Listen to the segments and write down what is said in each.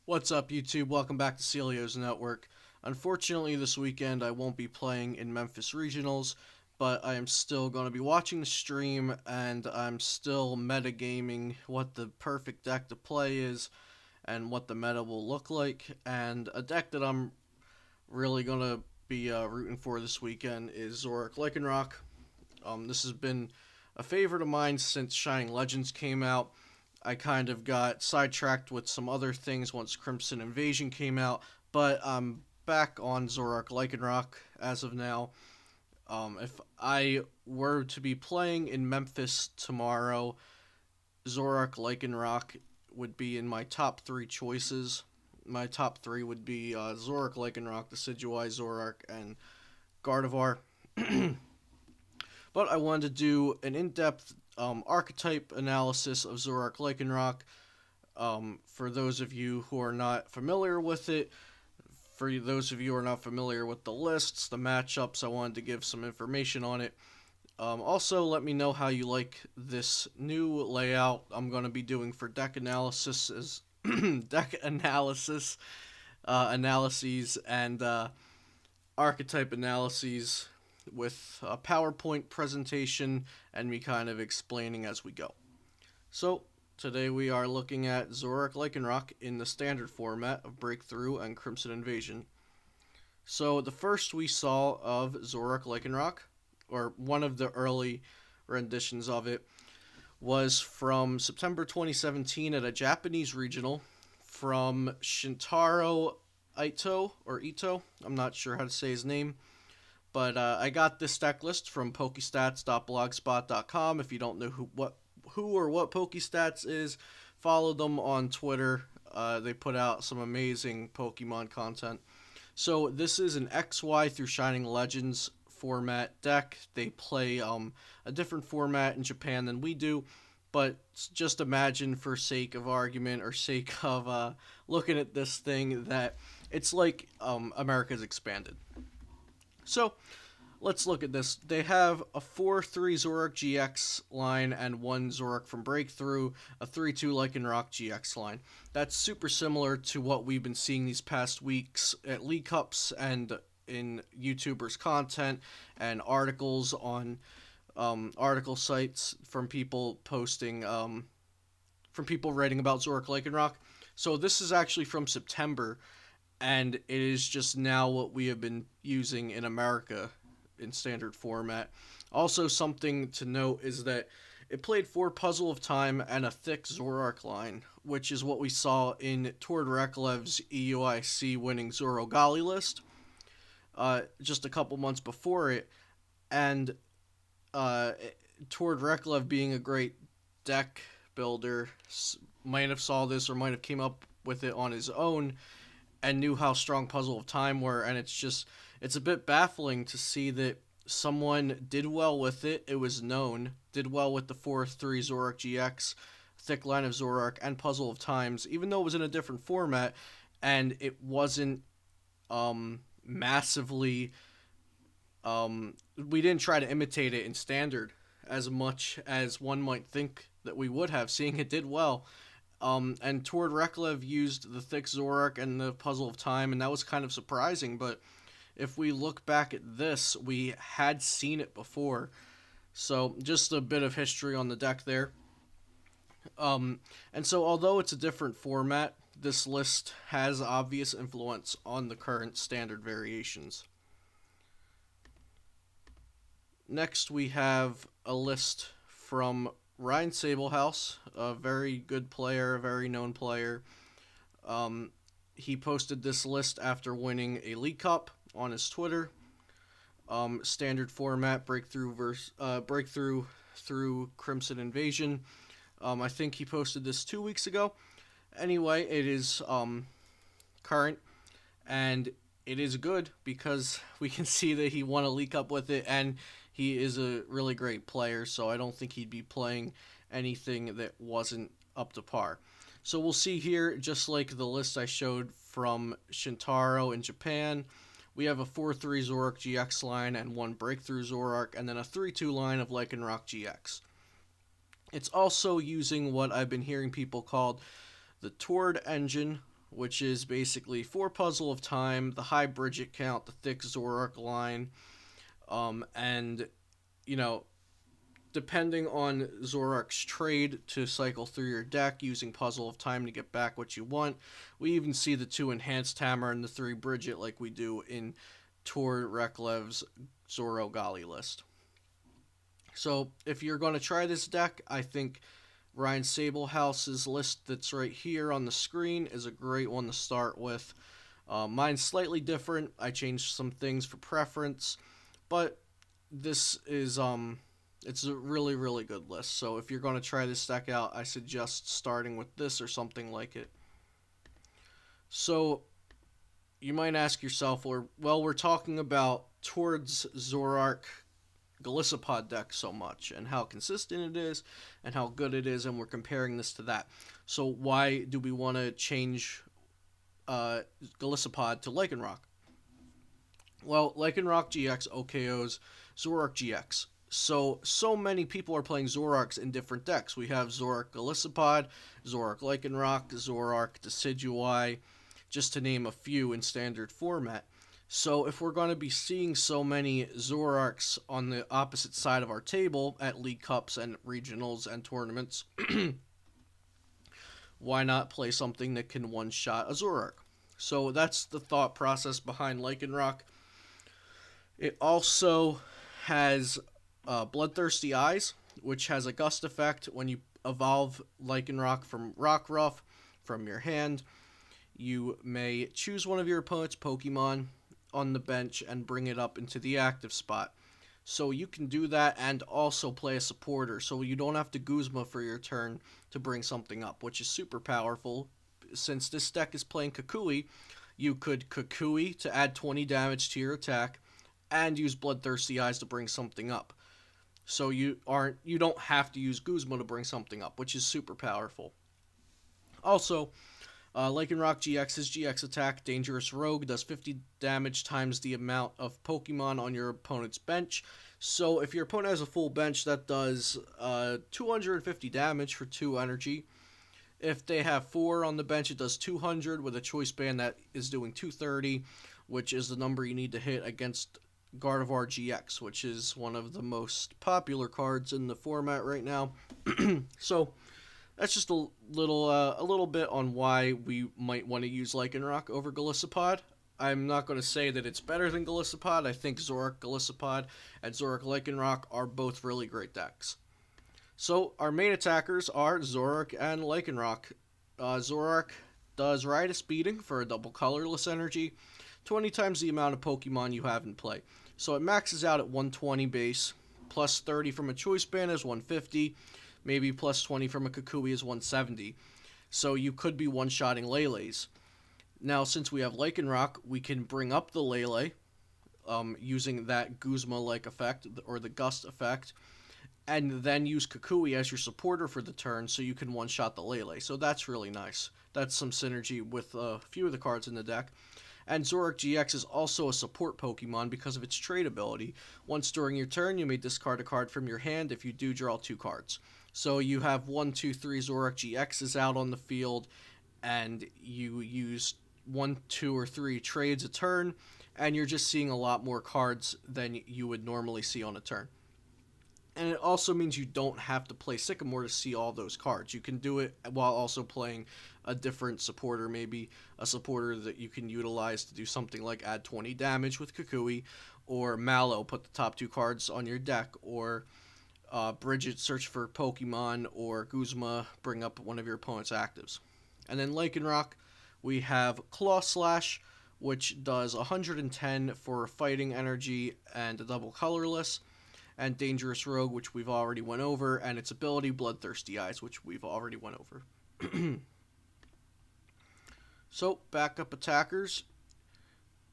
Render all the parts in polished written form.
What's up, YouTube? Welcome back to Celio's Network. Unfortunately, this weekend I won't be playing in Memphis Regionals, but I am still going to be watching the stream, and I'm still metagaming what the perfect deck to play is and what the meta will look like. And a deck that I'm really going to be rooting for this weekend is Zoroark Lycanroc. This has been a favorite of mine since Shining Legends came out. I kind of got sidetracked with some other things once Crimson Invasion came out, but I'm back on Zoroark Lycanroc as of now. If I were to be playing in Memphis tomorrow, Zoroark Lycanroc would be in my top three choices. My top three would be Zoroark Lycanroc, the Decidueye Zoroark, and Gardevoir. But I wanted to do an in-depth archetype analysis of Zoroark Lycanroc. For those of you who are not familiar with it, for those of you who are not familiar with the lists, the matchups, I wanted to give some information on it. Also, let me know how you like this new layout I'm going to be doing for deck analysis, deck analysis, analyses, and archetype analyses with a PowerPoint presentation and me kind of explaining as we go. So, today we are looking at Zoroark Lycanroc in the standard format of Breakthrough and Crimson Invasion. So, the first we saw of Zoroark Lycanroc, or one of the early renditions of it, was from September 2017 at a Japanese regional from Shintaro Ito. I'm not sure how to say his name. But I got this deck list from Pokestats.blogspot.com. If you don't know who or what Pokestats is, follow them on Twitter. They put out some amazing Pokemon content. So this is an XY through Shining Legends format deck. They play a different format in Japan than we do, but just imagine, for sake of argument or sake of looking at this thing, that it's like America's expanded. So, let's look at this. They have a 4-3 Zoroark GX line and one Zoroark from Breakthrough, a 3-2 Lycanroc GX line. That's super similar to what we've been seeing these past weeks at League Cups and in YouTubers' content and articles on article sites from people posting, from people writing about Zoroark Lycanroc. So this is actually from September, and it is just now what we have been using in America in standard format. Also, something to note is that it played 4 Puzzle of Time and a thick Zoroark line, which is what we saw in Tord Reklev's EUIC winning Zorogali list just a couple months before it. And Tord Reklev, being a great deck builder, might have saw this or might have came up with it on his own and knew how strong Puzzle of Time were, and it's a bit baffling to see that someone did well with it. It was known, did well with the 4-3 Zoroark GX, thick line of Zoroark, and Puzzle of Times, even though it was in a different format, and it wasn't massively. We didn't try to imitate it in standard as much as one might think that we would have, seeing it did well. And Tord Reklev used the thick Zoroark and the Puzzle of Time, and that was kind of surprising, but if we look back at this, we had seen it before. So, just a bit of history on the deck there. And so, although it's a different format, this list has obvious influence on the current standard variations. Next, we have a list from Ryan Sablehouse, a very good player, a very known player. He posted this list after winning a League Cup on his Twitter. Standard format, breakthrough through Crimson Invasion. I think he posted this 2 weeks ago. Anyway, it is current, and it is good because we can see that he won a League Cup with it, and he is a really great player, so I don't think he'd be playing anything that wasn't up to par. So we'll see here, just like the list I showed from Shintaro in Japan, we have a 4-3 Zoroark GX line and one Breakthrough Zoroark, and then a 3-2 line of Lycanroc GX. It's also using what I've been hearing people call the Tord engine, which is basically 4 Puzzle of Time, the high Bridget count, the thick Zoroark line, and, you know, depending on Zoroark's trade to cycle through your deck using Puzzle of Time to get back what you want. We even see the 2 Enhanced Hammer and the 3 Bridget like we do in Tor Reklev's Zoro Gali list. So if you're going to try this deck, I think Ryan Sablehouse's list that's right here on the screen is a great one to start with. Mine's slightly different. I changed some things for preference, but this is it's a really, really good list. So if you're going to try this deck out, I suggest starting with this or something like it. So you might ask yourself, well, we're talking about towards Zoroark Golisopod deck so much and how consistent it is and how good it is, and we're comparing this to that. So why do we want to change Golisopod to Lycanroc? Well, Lycanroc GX OKOs Zoroark GX. So many people are playing Zoroarks in different decks. We have Zoroark Golisopod, Zoroark Lycanroc, Zoroark Decidueye, just to name a few in standard format. So if we're going to be seeing so many Zoroarks on the opposite side of our table at League Cups and Regionals and tournaments, why not play something that can one-shot a Zoroark? So that's the thought process behind Lycanroc. It also has Bloodthirsty Eyes, which has a gust effect. When you evolve Lycanroc from Rockruff from your hand, you may choose one of your opponent's Pokemon on the bench and bring it up into the active spot. So you can do that and also play a supporter, so you don't have to Guzma for your turn to bring something up, which is super powerful. Since this deck is playing Kukui, you could Kukui to add 20 damage to your attack and use Bloodthirsty Eyes to bring something up. So you don't have to use Guzma to bring something up, which is super powerful. Also, Lycanroc GX's GX attack, Dangerous Rogue, does 50 damage times the amount of Pokemon on your opponent's bench. So if your opponent has a full bench, that does 250 damage for 2 energy. If they have 4 on the bench, it does 200 with a choice band that is doing 230, which is the number you need to hit against Gardevoir GX, which is one of the most popular cards in the format right now. So that's just a little bit on why we might want to use Lycanroc over Golisopod. I'm not going to say that it's better than Golisopod. I think Zoroark Golisopod and Zoroark Lycanroc are both really great decks. So our main attackers are Zoroark and Lycanroc. Zoroark does Riotous Beating for a double colorless energy, 20 times the amount of Pokemon you have in play. So it maxes out at 120 base, plus 30 from a choice band is 150, maybe plus 20 from a Kukui is 170. So you could be one-shotting Lele's. Now, since we have Lycanroc, we can bring up the Lele, using that Guzma-like effect, or the Gust effect, and then use Kukui as your supporter for the turn so you can one-shot the Lele. So that's really nice. That's some synergy with a few of the cards in the deck. And Zoroark GX is also a support Pokemon because of its trade ability. Once during your turn, you may discard a card from your hand. If you do, draw 2 cards. So you have 1, 2, 3 Zoroark GXs out on the field, and you use 1, 2, or 3 trades a turn, and you're just seeing a lot more cards than you would normally see on a turn. And it also means you don't have to play Sycamore to see all those cards. You can do it while also playing a different supporter, maybe a supporter that you can utilize to do something like add 20 damage with Kukui, or Mallow, put the top 2 cards on your deck, or Bridget, search for Pokemon, or Guzma, bring up one of your opponent's actives. And then Lycanroc, we have Claw Slash, which does 110 for fighting energy and a double colorless, and Dangerous Rogue, which we've already went over, and its ability, Bloodthirsty Eyes, which we've already went over. So, backup attackers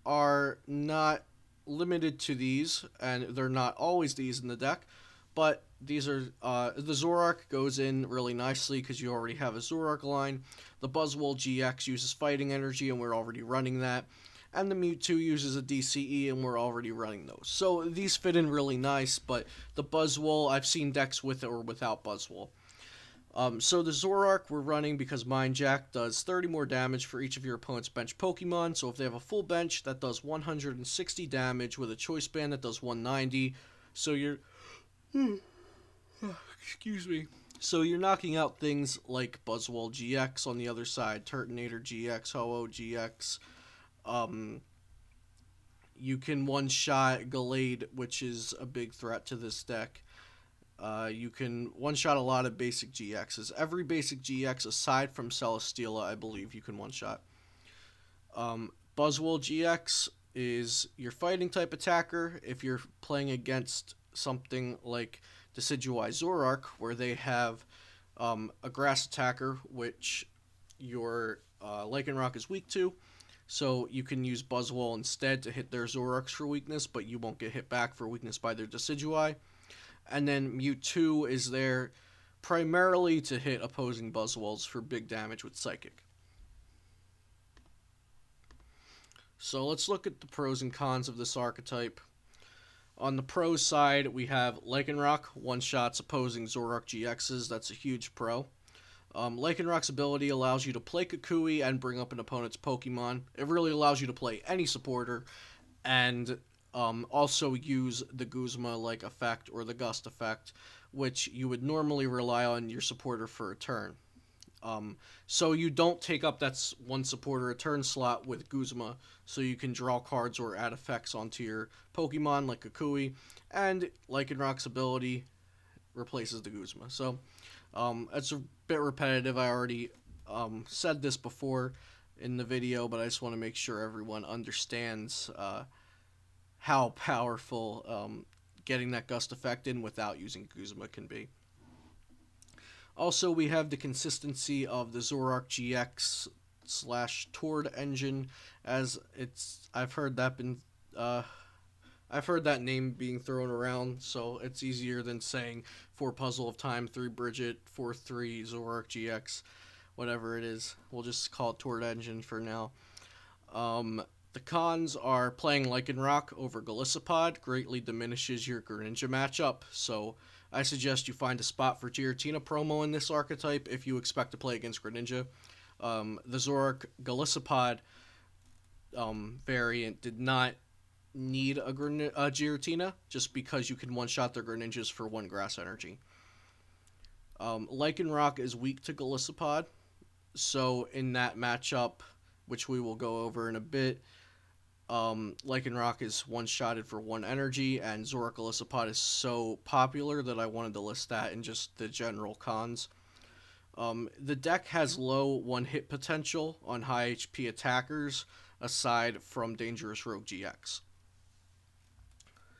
are not limited to these, and they're not always these in the deck, but these are, the Zoroark goes in really nicely because you already have a Zoroark line. The Buzzwole GX uses fighting energy, and we're already running that. And the Mewtwo uses a DCE, and we're already running those. So these fit in really nice, but the Buzzwole, I've seen decks with or without Buzzwole. So the Zoroark we're running because Mind Jack does 30 more damage for each of your opponent's bench Pokemon. So if they have a full bench, that does 160 damage with a Choice Band that does 190. So you're excuse me. So you're knocking out things like Buzzwole GX on the other side, Turtonator GX, Ho-Oh GX. Um, you can one-shot Gallade, which is a big threat to this deck. You can one-shot a lot of basic GXs. Every basic GX, aside from Celesteela, I believe you can one-shot. Buzzwole GX is your fighting type attacker. If you're playing against something like Decidueye Zoroark, where they have a grass attacker, which your Lycanroc is weak to, so you can use Buzzwole instead to hit their Zoroarks for weakness, but you won't get hit back for weakness by their Decidueye. And then Mewtwo is there primarily to hit opposing Buzzwoles for big damage with Psychic. So let's look at the pros and cons of this archetype. On the pros side, we have Lycanroc, one-shots opposing Zoroark GXs. That's a huge pro. Lycanroc's ability allows you to play Kukui and bring up an opponent's Pokemon. It really allows you to play any supporter and also use the Guzma-like effect or the Gust effect, which you would normally rely on your supporter for a turn. So you don't take up that one supporter a turn slot with Guzma, so you can draw cards or add effects onto your Pokemon like Kukui, and Lycanroc's ability replaces the Guzma. So it's a bit repetitive. I already said this before in the video, but I just want to make sure everyone understands how powerful getting that Gust effect in without using Guzma can be. Also, we have the consistency of the Zoroark GX / Tord engine, as I've heard that name being thrown around, so it's easier than saying 4 Puzzle of Time, 3 Bridget, 4-3 Zoroark GX, whatever it is. We'll just call it Tord engine for now. The cons are playing Lycanroc over Golisopod greatly diminishes your Greninja matchup, so I suggest you find a spot for Giratina promo in this archetype if you expect to play against Greninja. The Zoroark Golisopod variant did not need a Giratina just because you can one-shot their Greninjas for 1 grass energy. Lycanroc is weak to Golisopod, so in that matchup, which we will go over in a bit, Lycanroc is one-shotted for 1 energy, and Zoroark Golisopod is so popular that I wanted to list that in just the general cons. The deck has low 1-hit potential on high HP attackers, aside from Dangerous Rogue GX.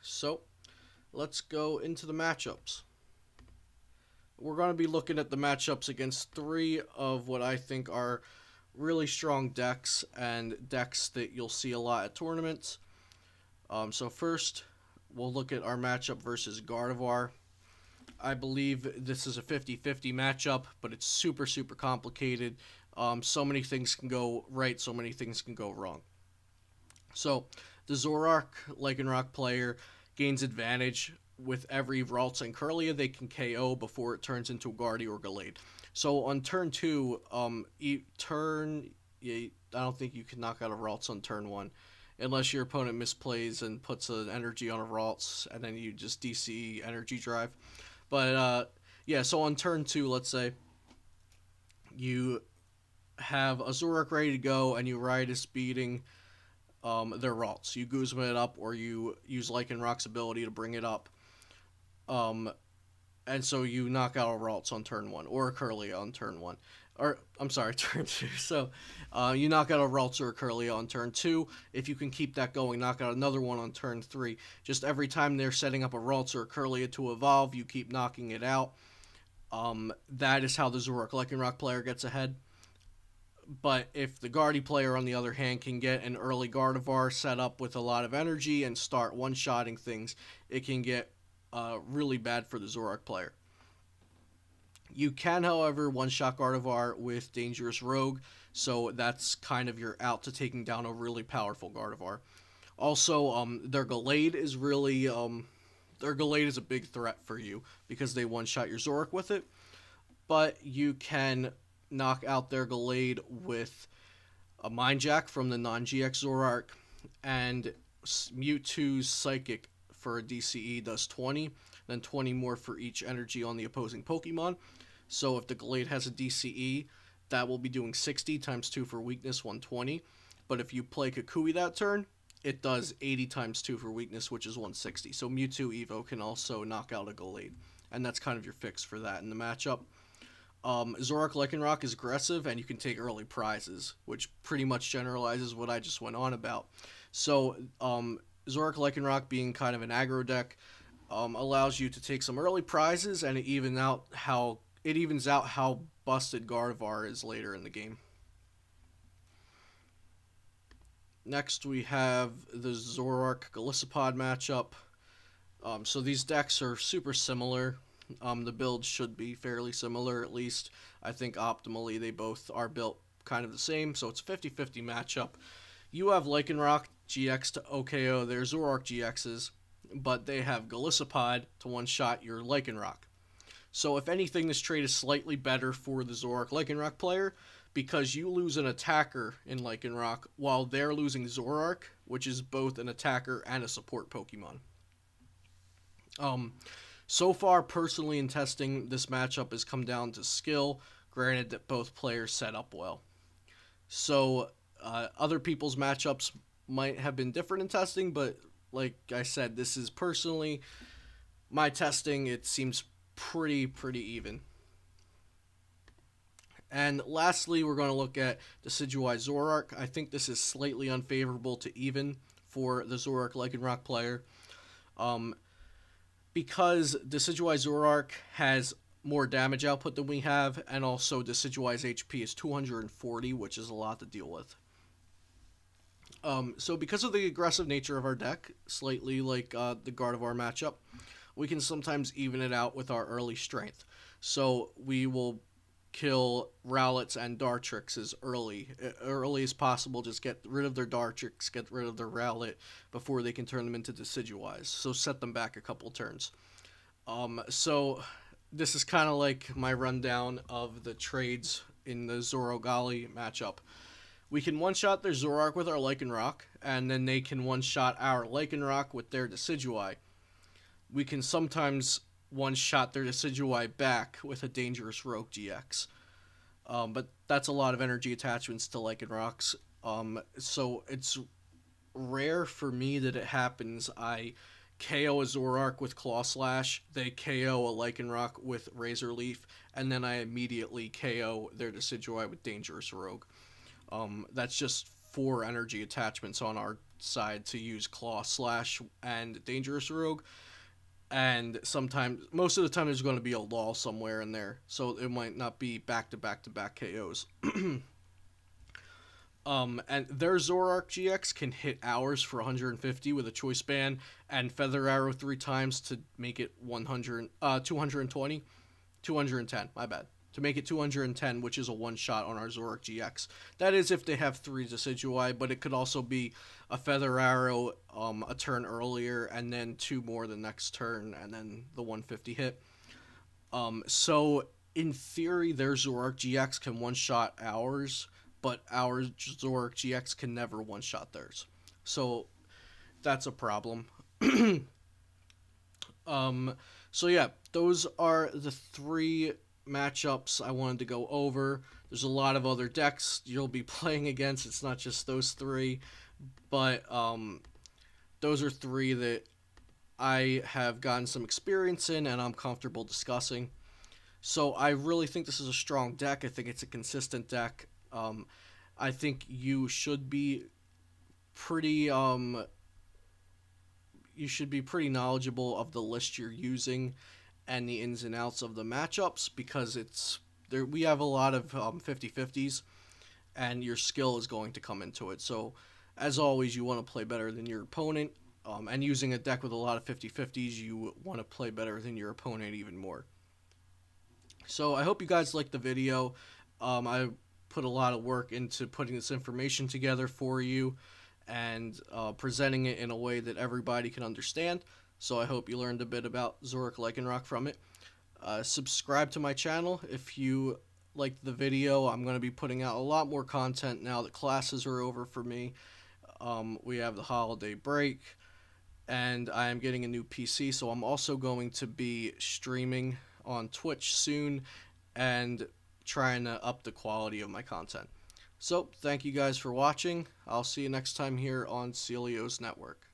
So, let's go into the matchups. We're going to be looking at the matchups against 3 of what I think are really strong decks and decks that you'll see a lot at tournaments. So first, we'll look at our matchup versus Gardevoir. I believe this is a 50-50 matchup, but it's super, super complicated. So many things can go right, so many things can go wrong. So, the Zoroark Lycanroc player gains advantage with every Ralts and Kirlia they can KO before it turns into a Guardy or Gallade. So on turn 2, I don't think you can knock out a Ralts on turn 1, unless your opponent misplays and puts an energy on a Ralts, and then you just DC energy drive. But yeah, so on turn 2, let's say you have a Zoroark ready to go, and you Riotous Beating their Ralts. You Guzma it up, or you use Lycanroc's ability to bring it up. And so you knock out a Ralts on turn 1, or a Kirlia on turn 1. Or, I'm sorry, turn 2. So, you knock out a Ralts or a Kirlia on turn 2. If you can keep that going, knock out another one on turn 3. Just every time they're setting up a Ralts or a Kirlia to evolve, you keep knocking it out. That is how the Zoroark Lycanroc player gets ahead. But if the Guardy player, on the other hand, can get an early Gardevoir set up with a lot of energy and start one-shotting things, it can get really bad for the Zoroark player. You can, however, one-shot Gardevoir with Dangerous Rogue, so that's kind of your out to taking down a really powerful Gardevoir. Also, their Gallade is a big threat for you because they one-shot your Zoroark with it. but you can knock out their Gallade with a Mind Jack from the non-GX Zoroark, and Mewtwo's Psychic for a DCE does 20, then 20 more for each energy on the opposing Pokemon. So if the Gallade has a DCE, that will be doing 60 times 2 for weakness, 120. But if you play Kukui that turn, it does 80 times 2 for weakness, which is 160. So Mewtwo Evo can also knock out a Gallade, and that's kind of your fix for that in the matchup. Zoroark Lycanroc is aggressive, and you can take early prizes, which pretty much generalizes what I just went on about. So Zoroark Lycanroc, being kind of an aggro deck, allows you to take some early prizes, and it evens out how busted Gardevoir is later in the game. Next, we have the Zoroark Golisopod matchup. So these decks are super similar. The builds should be fairly similar, at least. I think optimally they both are built kind of the same, so it's a 50-50 matchup. You have Lycanroc GX to OKO their Zoroark GXs, but they have Golisopod to one-shot your Lycanroc. So if anything, this trade is slightly better for the Zoroark Lycanroc player, because you lose an attacker in Lycanroc while they're losing Zoroark, which is both an attacker and a support Pokemon. So far, personally in testing, this matchup has come down to skill, granted that both players set up well. So other people's matchups might have been different in testing, but like I said, this is personally my testing. It seems pretty even. And lastly, we're going to look at Decidueye Zoroark. I think this is slightly unfavorable to even for the Zoroark Lycanroc player. Because Decidueye Zoroark has more damage output than we have, and also Decidueye's HP is 240, which is a lot to deal with. So because of the aggressive nature of our deck, slightly like the Gardevoir matchup, we can sometimes even it out with our early strength. So we will kill Rowlets and Dartrix as early as possible. Just get rid of their Dartrix, get rid of their Rowlet before they can turn them into Decidueyes. So set them back a couple turns. So this is kind of like my rundown of the trades in the Zoro-Gali matchup. We can one-shot their Zoroark with our Lycanroc, and then they can one-shot our Lycanroc with their Decidueye. We can sometimes one-shot their Decidueye back with a Dangerous Rogue GX. But that's a lot of energy attachments to Lycanrocs. So it's rare for me that it happens. I KO a Zoroark with Claw Slash, they KO a Lycanroc with Razor Leaf, and then I immediately KO their Decidueye with Dangerous Rogue. That's just 4 energy attachments on our side to use Claw Slash and Dangerous Rogue. And sometimes, most of the time, there's going to be a lull somewhere in there, so it might not be back-to-back-to-back KOs. And their Zoroark GX can hit ours for 150 with a Choice Band, and Feather Arrow 3 times to make it 210, my bad. To make it 210, which is a one-shot on our Zoroark GX. That is if they have 3 Decidueye, but it could also be a Feather Arrow a turn earlier, and then 2 more the next turn, and then the 150 hit. So, in theory, their Zoroark GX can one-shot ours, but our Zoroark GX can never one-shot theirs. So, that's a problem. So yeah, those are the 3 matchups I wanted to go over. There's a lot of other decks you'll be playing against. It's not just those 3, but those are 3 that I have gotten some experience in and I'm comfortable discussing. So I really think this is a strong deck. I think it's a consistent deck. I think you should be pretty knowledgeable of the list you're using and the ins and outs of the matchups, because it's there. We have a lot of 50-50s, and your skill is going to come into it. So, as always, you want to play better than your opponent, and using a deck with a lot of 50-50s, you want to play better than your opponent even more. So, I hope you guys liked the video. I put a lot of work into putting this information together for you and presenting it in a way that everybody can understand. So I hope you learned a bit about Zoroark Lycanroc from it. Subscribe to my channel if you liked the video. I'm going to be putting out a lot more content now that classes are over for me. We have the holiday break, and I am getting a new PC, so I'm also going to be streaming on Twitch soon and trying to up the quality of my content. So, thank you guys for watching. I'll see you next time here on Celio's Network.